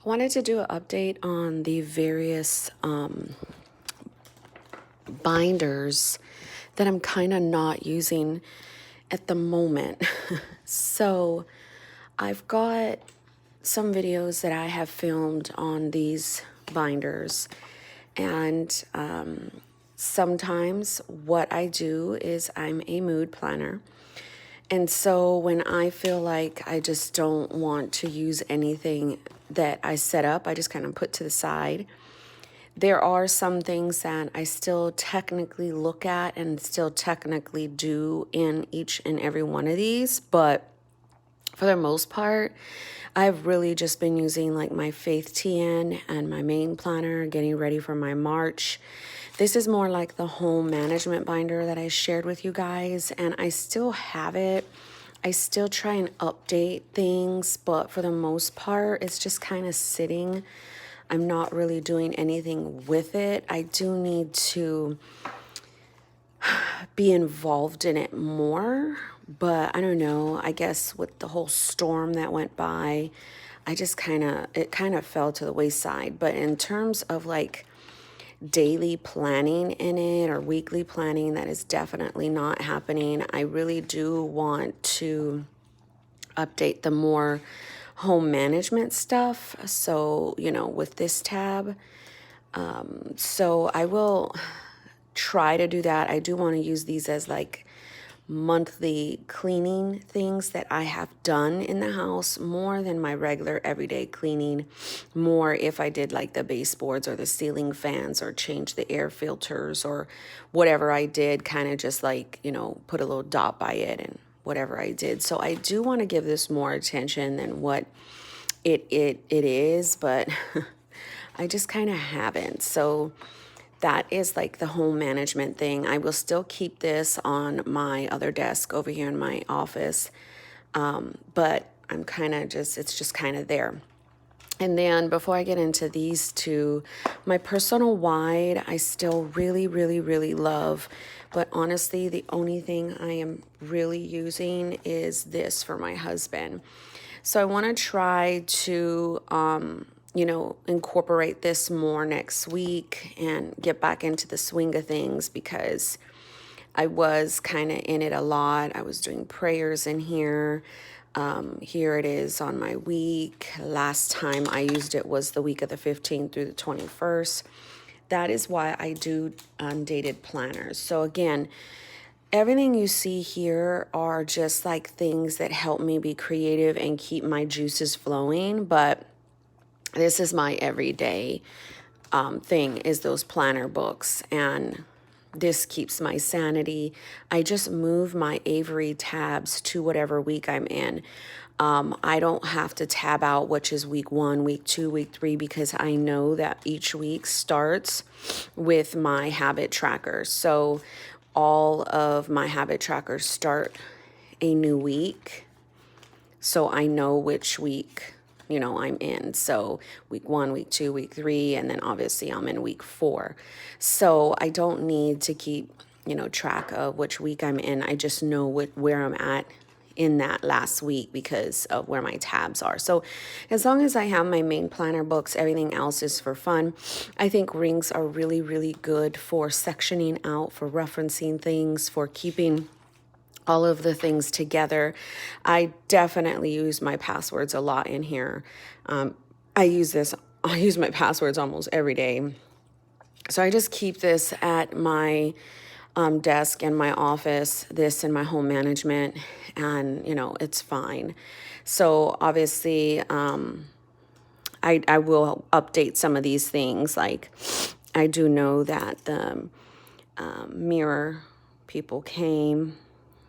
I wanted to do an update on the various binders that I'm kind of not using at the moment. So I've got some videos that I have filmed on these binders, and sometimes what I do is I'm a mood planner. And so when I feel like I just don't want to use anything that I set up, I just kind of put to the side. There are some things that I still technically look at and still technically do in each and every one of these, but for the most part, I've really just been using like my Faith TN and my main planner, getting ready for my March. This is more like the home management binder that I shared with you guys, and I still have it. I still try and update things, but for the most part, it's just kind of sitting. I'm not really doing anything with it. I do need to be involved in it more, but I don't know. I guess with the whole storm that went by, it kind of fell to the wayside. But in terms of like daily planning in it or weekly planning, that is definitely not happening. I really do want to update the more home management stuff. So, with this tab, so I will try to do that. I do want to use these as like monthly cleaning things that I have done in the house more than my regular everyday cleaning. More if I did like the baseboards or the ceiling fans or change the air filters or whatever I did, kind of just like, put a little dot by it and whatever I did. So I do want to give this more attention than what it is, but I just kind of haven't. So that is like the home management thing. I will still keep this on my other desk over here in my office, but I'm kind of it's just kind of there. And then before I get into these two, my personal wide, I still really, really, really love. But honestly, the only thing I am really using is this for my husband. So I want to try to, incorporate this more next week and get back into the swing of things, because I was kind of in it a lot. I was doing prayers in here. Here it is on my week. Last time I used it was the week of the 15th through the 21st. That is why I do undated planners. So again, everything you see here are just like things that help me be creative and keep my juices flowing. But this is my everyday thing, is those planner books. And this keeps my sanity. I just move my Avery tabs to whatever week I'm in. I don't have to tab out which is week 1, week 2, week 3, because I know that each week starts with my habit tracker. So all of my habit trackers start a new week. So I know which week, I'm in. So week 1, week 2, week 3, and then obviously I'm in week 4. So I don't need to keep, track of which week I'm in. I just know where I'm at in that last week because of where my tabs are. So as long as I have my main planner books, everything else is for fun. I think rings are really, really good for sectioning out, for referencing things, for keeping all of the things together. I definitely use my passwords a lot in here. I use my passwords almost every day. So I just keep this at my desk in my office, this in my home management, and it's fine. So obviously, I will update some of these things. Like I do know that the mirror people came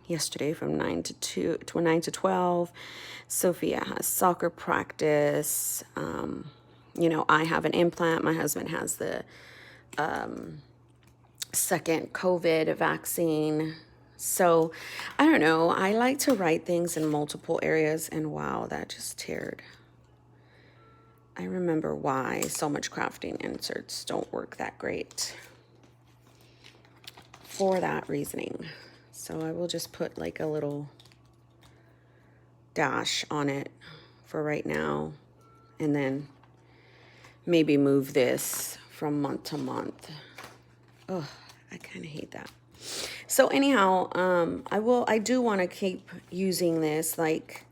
yesterday from 9 to 12. Sophia has soccer practice. I have an implant. My husband has the second COVID vaccine. So I don't know. I like to write things in multiple areas, and wow, that just teared. I remember why so much crafting inserts don't work that great for that reasoning. So I will just put like a little dash on it for right now, and then maybe move this from month to month. Oh, I kind of hate that. So anyhow, I do want to keep using this, like,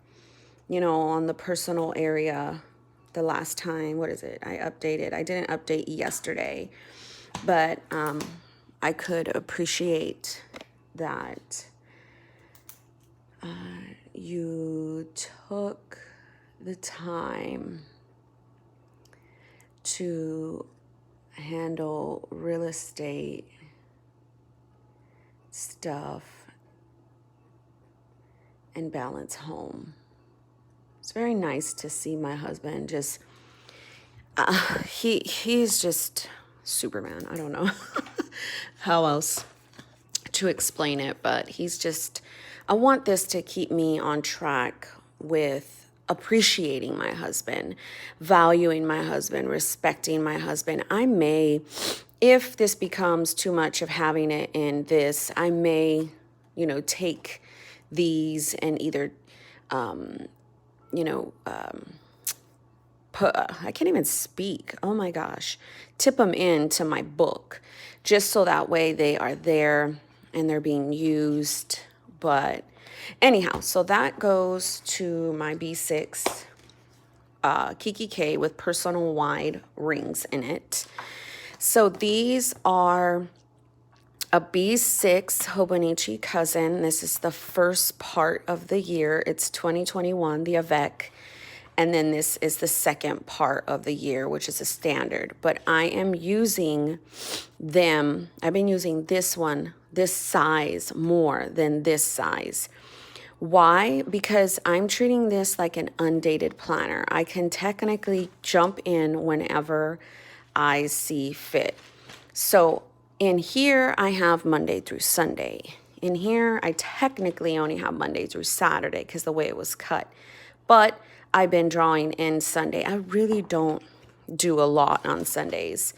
you know, on the personal area. The last time, what is it? I didn't update yesterday, but I could appreciate that you took the time to handle real estate stuff and balance home. It's very nice to see my husband just he's just Superman. I don't know how else to explain it, but he's just, I want this to keep me on track with appreciating my husband, valuing my husband, respecting my husband. I may, if this becomes too much of having it in this, I may, you know, take these and either, I can't even speak. Oh my gosh. Tip them into my book just so that way they are there and they're being used. But anyhow, so that goes to my B6 Kiki K with personal wide rings in it. So these are a B6 Hobonichi cousin. This is the first part of the year. It's 2021, the Avec. And then this is the second part of the year, which is a standard. But I am using them. I've been using this one, this size, more than this size. Why? Because I'm treating this like an undated planner. I can technically jump in whenever I see fit. So in here, I have Monday through Sunday. In here, I technically only have Monday through Saturday because the way it was cut. But I've been drawing in Sunday. I really don't do a lot on Sundays.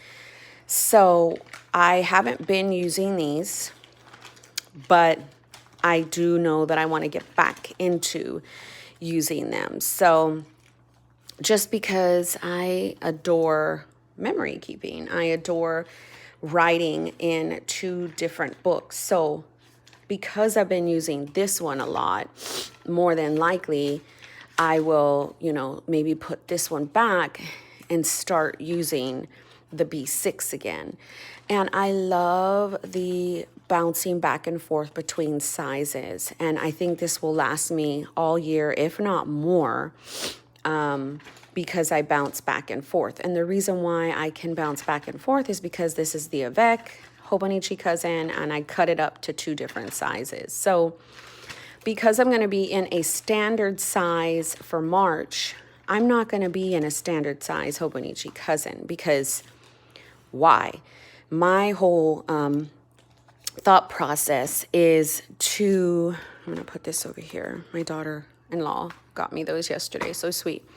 So I haven't been using these, but I do know that I want to get back into using them. So just because I adore memory keeping, I adore writing in 2 different books. So because I've been using this one a lot, more than likely, I will, you know, maybe put this one back and start using the B6 again. And I love the bouncing back and forth between sizes. And I think this will last me all year, if not more, because I bounce back and forth. And the reason why I can bounce back and forth is because this is the Avec Hobonichi cousin, and I cut it up to 2 different sizes. So because I'm going to be in a standard size for March, I'm not going to be in a standard size Hobonichi cousin because why? My whole thought process is to, I'm going to put this over here. My daughter-in-law got me those yesterday. So sweet.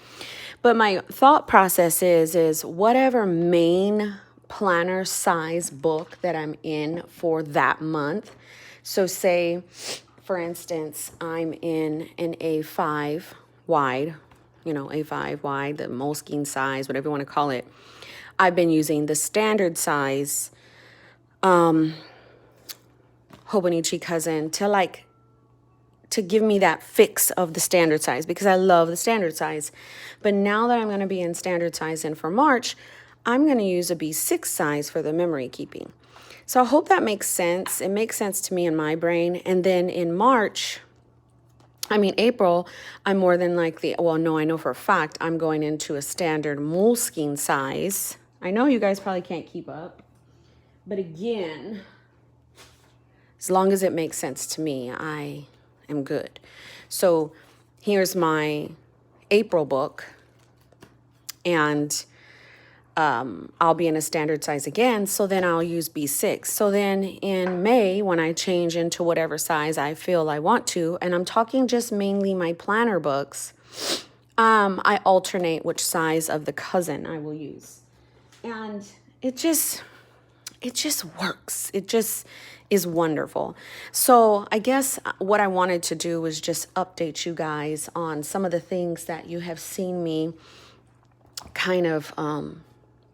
But my thought process is whatever main planner size book that I'm in for that month. So say, for instance, I'm in an A5 wide, you know, A5 wide, the Moleskine size, whatever you want to call it. I've been using the standard size Hobonichi cousin to give me that fix of the standard size because I love the standard size. But now that I'm going to be in standard size and for March, I'm going to use a B6 size for the memory keeping. So I hope that makes sense. It makes sense to me in my brain. And then in April, I'm more than likely, well, no, I know for a fact, I'm going into a standard Moleskine size. I know you guys probably can't keep up. But again, as long as it makes sense to me, I am good. So here's my April book. And I'll be in a standard size again, so then I'll use B6. So then in May, when I change into whatever size I feel I want to, and I'm talking just mainly my planner books, I alternate which size of the cousin I will use. And it just works. It just is wonderful. So I guess what I wanted to do was just update you guys on some of the things that you have seen me kind of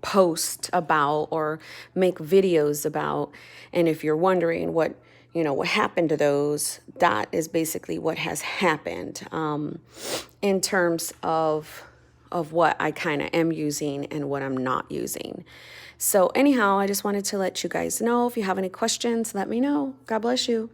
post about or make videos about. And if you're wondering what, what happened to those, that is basically what has happened in terms of what I kind of am using and what I'm not using. So anyhow, I just wanted to let you guys know. If you have any questions, let me know. God bless you.